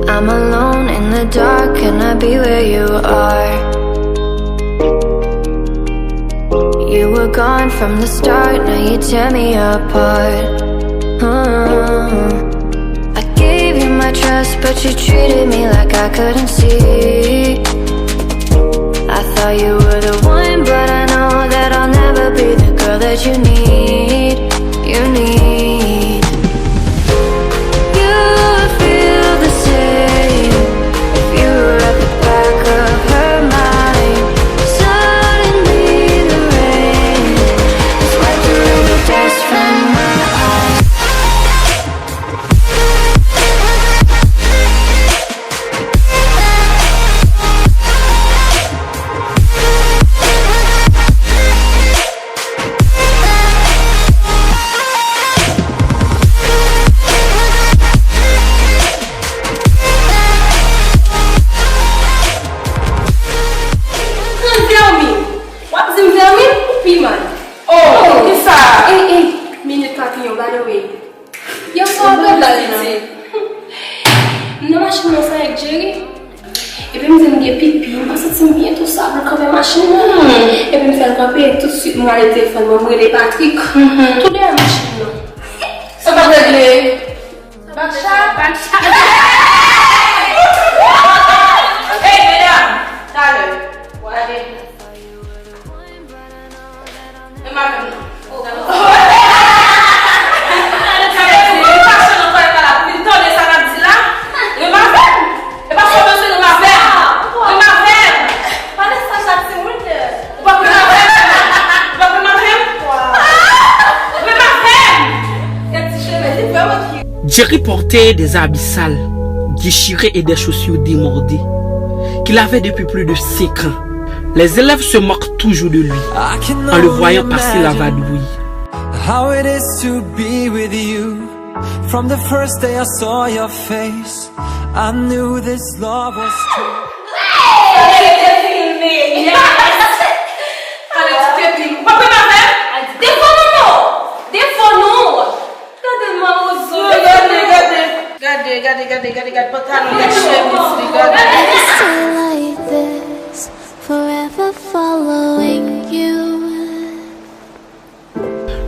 I'm alone in the dark, can I be where you are? You were gone from the start, now you tear me apart. I gave you my trust, but you treated me like I couldn't see. I thought you were the one, but I know that I'll never be the girl that you need. You need. You feel the same if you were at the back of her mind. Suddenly the rain is wiped away the dust from my eyes. Eu sou a verdade. Não acho que não sai de Jerry. Eu vim dizer que pipi, mas assim bien tout ça pour camper machine. Et puis me faire camper tout de suite moi le téléphone, moi les Patrick. Tout de la machine. Ça va régler. Bacha. Hey mesdames, allez. Voilà. Et maintenant. Jerry portait des habits sales, déchirés et des chaussures démordées, qu'il avait depuis plus de 5 ans. Les élèves se moquent toujours de lui, en le voyant passer la vadrouille. How it is to be with you. From the first day I saw your face, I knew this love was true.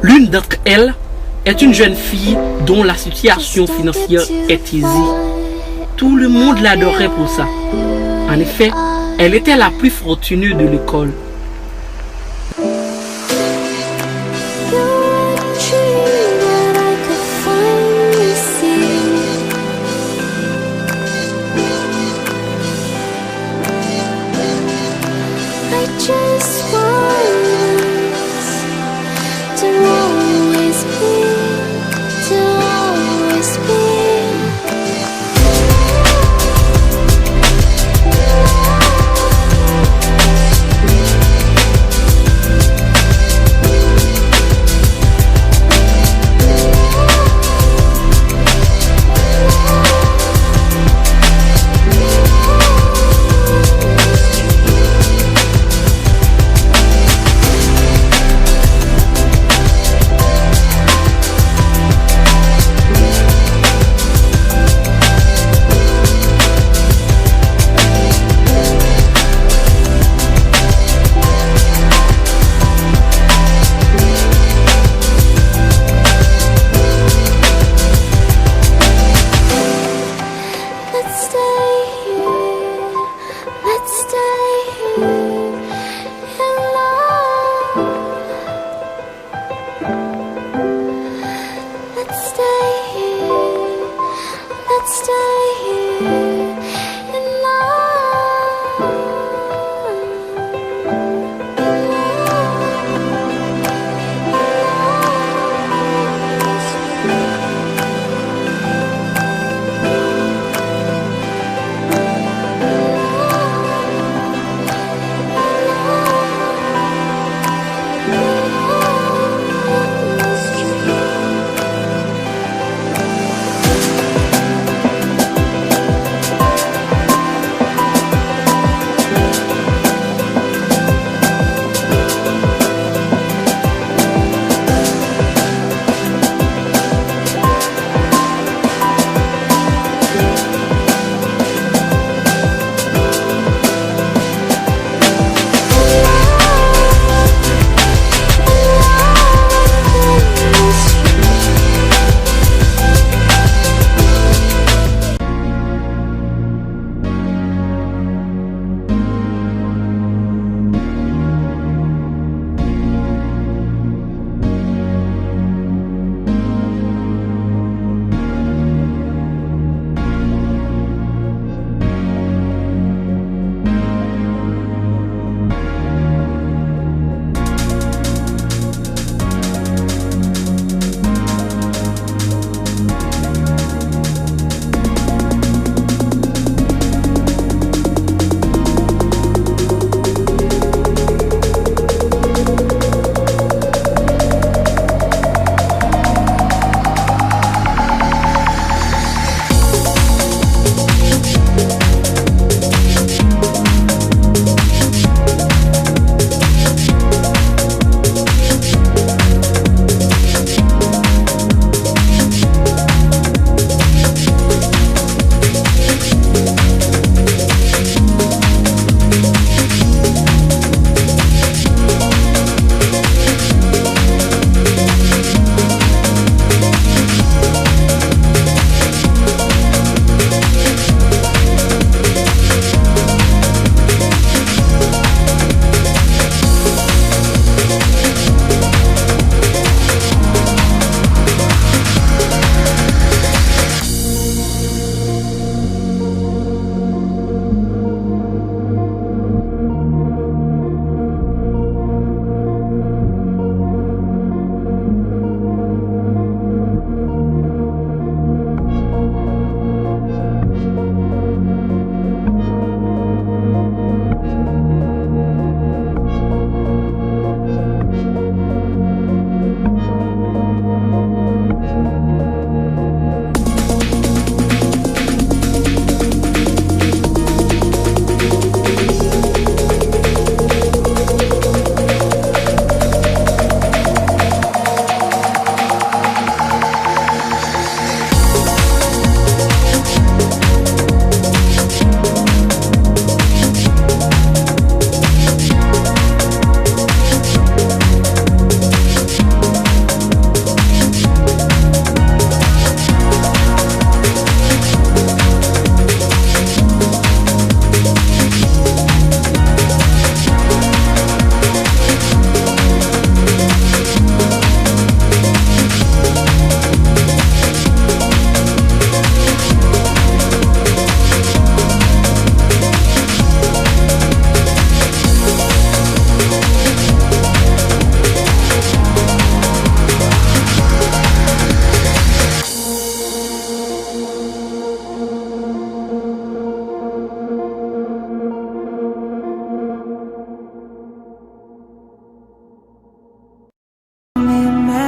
L'une d'entre elles est une jeune fille dont la situation financière est aisée. Tout le monde l'adorait pour ça. En effet, elle était la plus fortunée de l'école.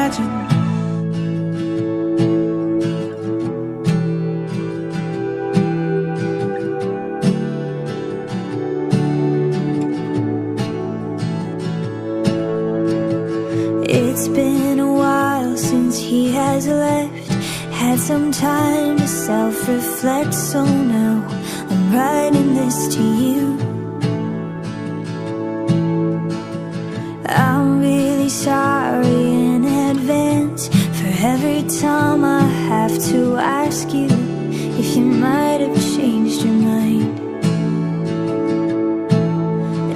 imagine. It's been a while since he has left. Had some time to self-reflect, so now I'm writing this to you. I'm really sorry in advance for every time I have to ask you if you might have changed your mind.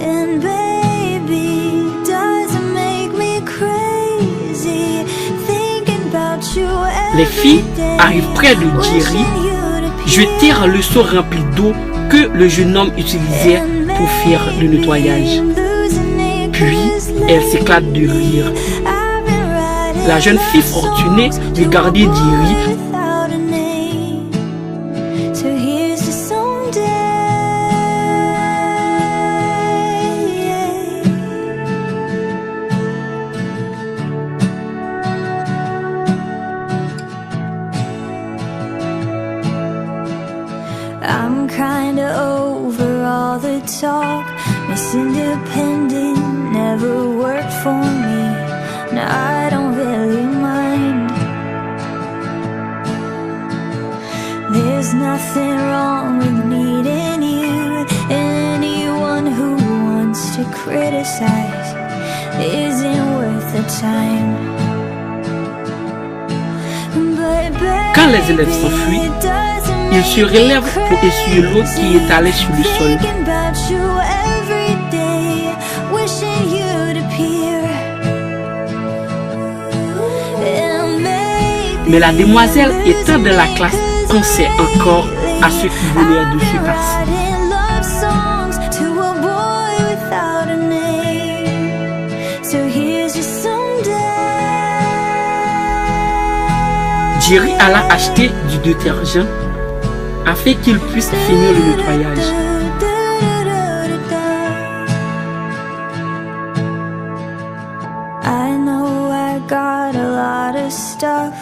And baby, does it make me crazy thinking about you? Les filles arrivent près de Jerry, jetèrent le seau rempli d'eau que le jeune homme utilisait pour faire le nettoyage. Puis, elle s'éclate de rire. La jeune fille fortunée regardait Jerry. I'm kinda over all the talk. Miss Independent never worked for me. Now I don't really mind. There's nothing wrong with needing you. Anyone who wants to criticize isn't worth the time. Quand les élèves s'enfuient, ils se relèvent pour essuyer l'eau qui est allée sur le sol. Mais la demoiselle étant dans la classe pensait encore à ce qui venait de se passer. Jerry alla acheter du détergent afin qu'il puisse finir le nettoyage. I know I got a lot of stuff,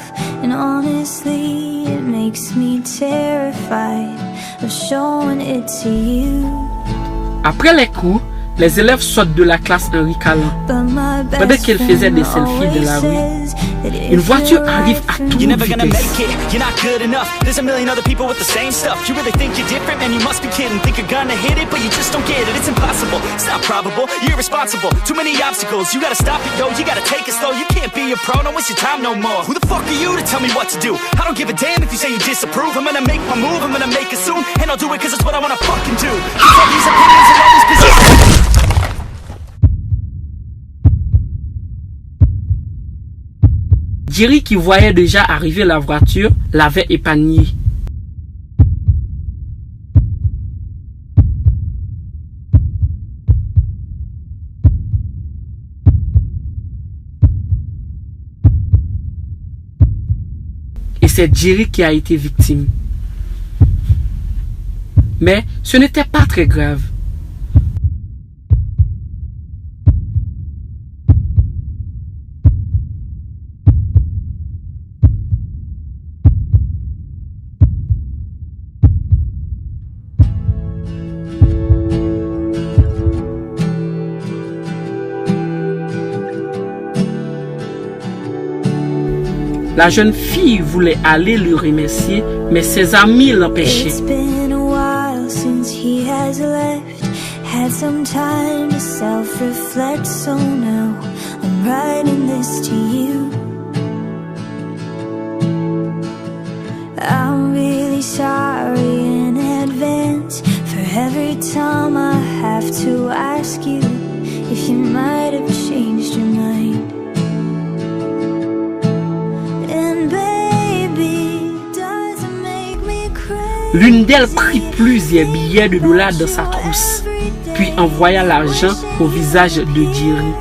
and honestly it makes me terrified of showing it to you. Après les cours, les élèves sortent de la classe en ricalant. Pendant qu'ils faisaient des selfies de la rue, une voiture arrive à toute vitesse. You're not good enough. There's a million other people with the same stuff. You really think you're different, man? You must be kidding. Think you're gonna hit it, but you just don't get it. It's impossible. It's not probable. You're irresponsible. Too many obstacles. You gotta stop it, yo. You gotta take it slow. You can't be a pro. Don't waste your time no more. Who the fuck are you to tell me what to do? I don't give a damn if you say you disapprove. I'm gonna make my move. I'm gonna make it soon, and I'll do it 'cause it's what I wanna fucking do. Fuck these opinions and all these positions. Jerry, qui voyait déjà arriver la voiture, l'avait épargné. Et c'est Jerry qui a été victime. Mais ce n'était pas très grave. La jeune fille voulait aller le remercier, mais ses amis l'empêchaient. It's been a while since he has left. Had some time to self-reflect, so now I'm writing this to you. I'm really sorry in advance for every time I have to ask you if you might have changed your mind. L'une d'elles prit plusieurs billets de dollars dans sa trousse, puis envoya l'argent au visage de Jerry.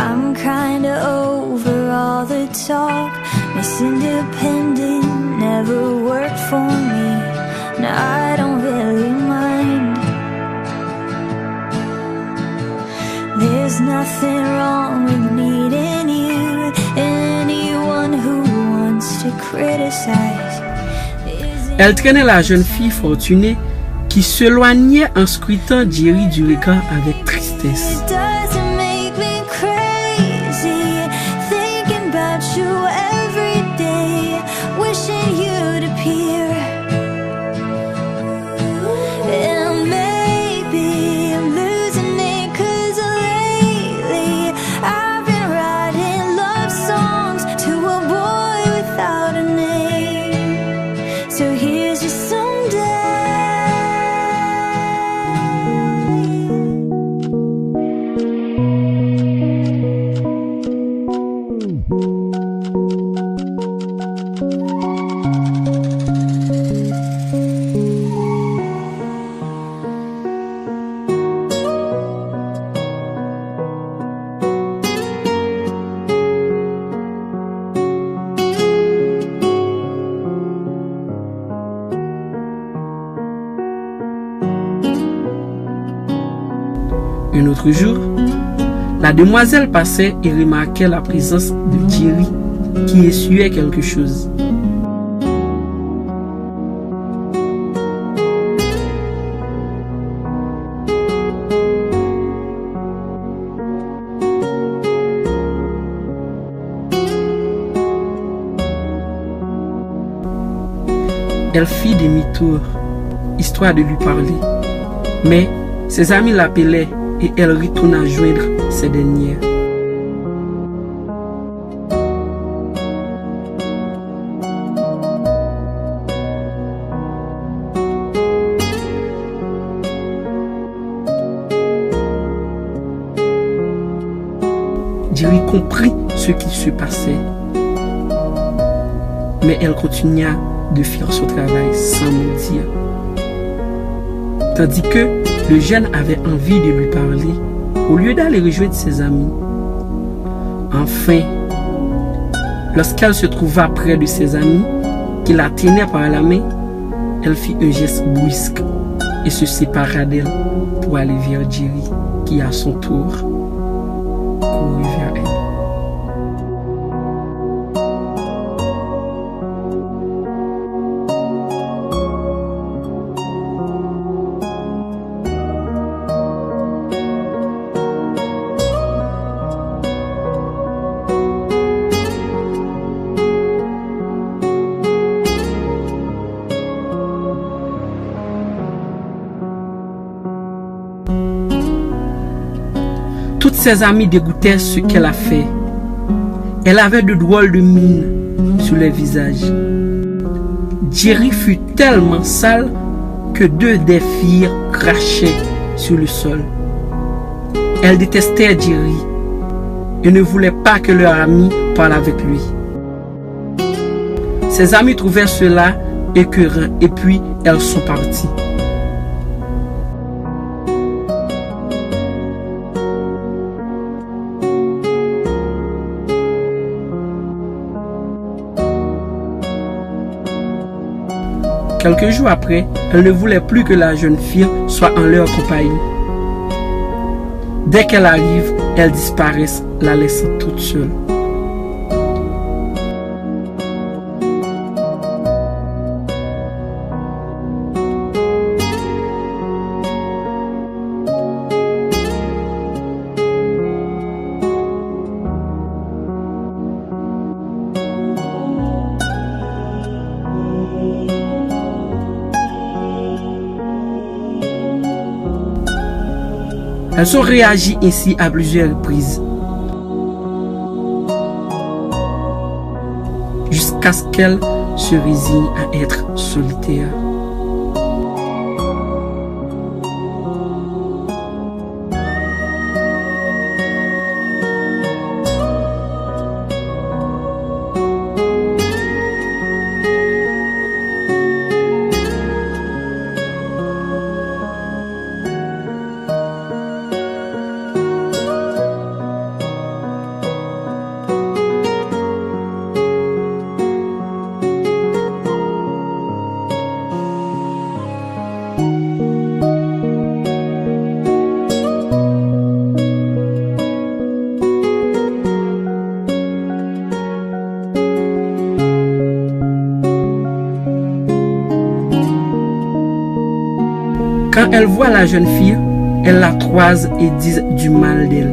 I'm kinda over all the talk. Miss Independent never worked for me. Now I don't really mind. There's nothing wrong with needing you. Anyone who wants to criticize. Elle traînait la jeune fille fortunée qui s'éloignait en scrutant Jerry du regard avec tristesse. Un autre jour, la demoiselle passait et remarquait la présence de Jerry qui essuyait quelque chose. Elle fit demi-tour, histoire de lui parler, mais ses amis l'appelaient et elle retourna joindre ces dernières. Jerry comprit ce qui se passait, mais elle continua de faire son travail sans mot dire. Tandis que le jeune avait envie de lui parler, au lieu d'aller rejoindre ses amis. Enfin, lorsqu'elle se trouva près de ses amis, qui la tenaient par la main, elle fit un geste brusque et se sépara d'elle pour aller vers Jerry, qui à son tour courut vers elle. Toutes ses amies dégoûtaient ce qu'elle a fait. Elle avait de drôles de mines sur les visages. Jerry fut tellement sale que deux des filles crachaient sur le sol. Elle détestait Jerry et ne voulait pas que leur ami parle avec lui. Ses amis trouvaient cela écœurant et puis elles sont parties. Quelques jours après, elle ne voulait plus que la jeune fille soit en leur compagnie. Dès qu'elle arrive, elle disparaît, la laissant toute seule. Elles ont réagi ainsi à plusieurs reprises, jusqu'à ce qu'elle se résigne à être solitaire. elles voient la jeune fille, elles la croisent et disent du mal d'elle.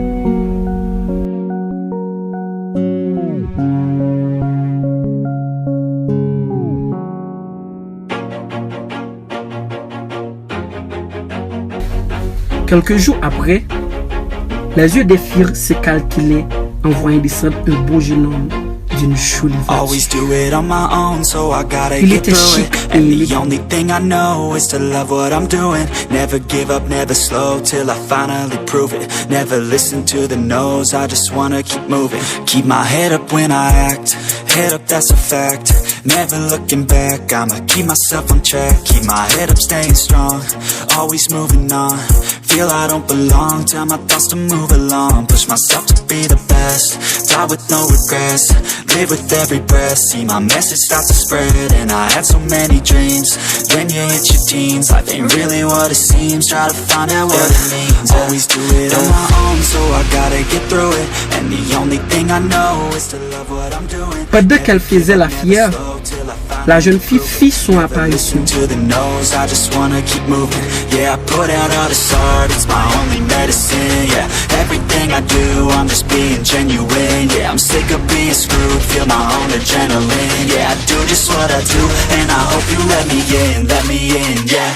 Quelques jours après, les yeux des filles se calculaient en voyant descendre un beau jeune homme d'une jolie voiture. Il était chic et élégant. The only thing I know is to love what I'm doing. Never give up, never slow till I finally prove it. Never listen to the no's, I just wanna keep moving. Keep my head up when I act, head up, that's a fact. Never looking back, I'ma keep myself on track. Keep my head up, staying strong, always moving on. Feel I don't belong, tell my thoughts to move along. Push myself to be the best, die with no regrets. Live with every breath, see my message start to spread. And I had so many dreams, then you hit your teens. Life ain't really what it seems, try to find out what it means. Always do it on my own, so I gotta get through it. And the only thing I know is to love what I'm doing. Pendant qu'elle faisait la fière, la jeune fille fit son apparition. To the nose, I just wanna keep moving. Yeah, I put out all this art, it's my only medicine. Yeah, everything I do, I'm just being genuine. Yeah, I'm sick of being screwed, feel my own adrenaline. Yeah, I do just what I do, and I hope you let me in, yeah.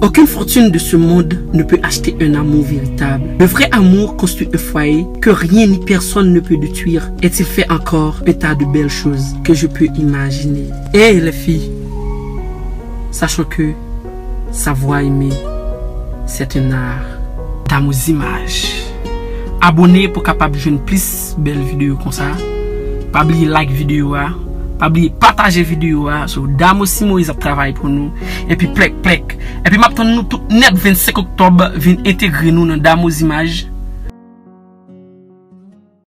Aucune fortune de ce monde ne peut acheter un amour véritable. Le vrai amour construit un foyer que rien ni personne ne peut détruire. Et il fait encore un tas de belles choses que je peux imaginer. Et les filles, sachant que savoir aimer, c'est un art. Dame aux images. Abonnez pour capable de plus belles vidéos comme ça. Pas oublier like vidéo. Pas oublier partager vidéo sur Dame Simo, ils travaillent pour nous et puis plek et puis maintenant nous tout net 25 octobre vient intégrer nous dans Dame aux images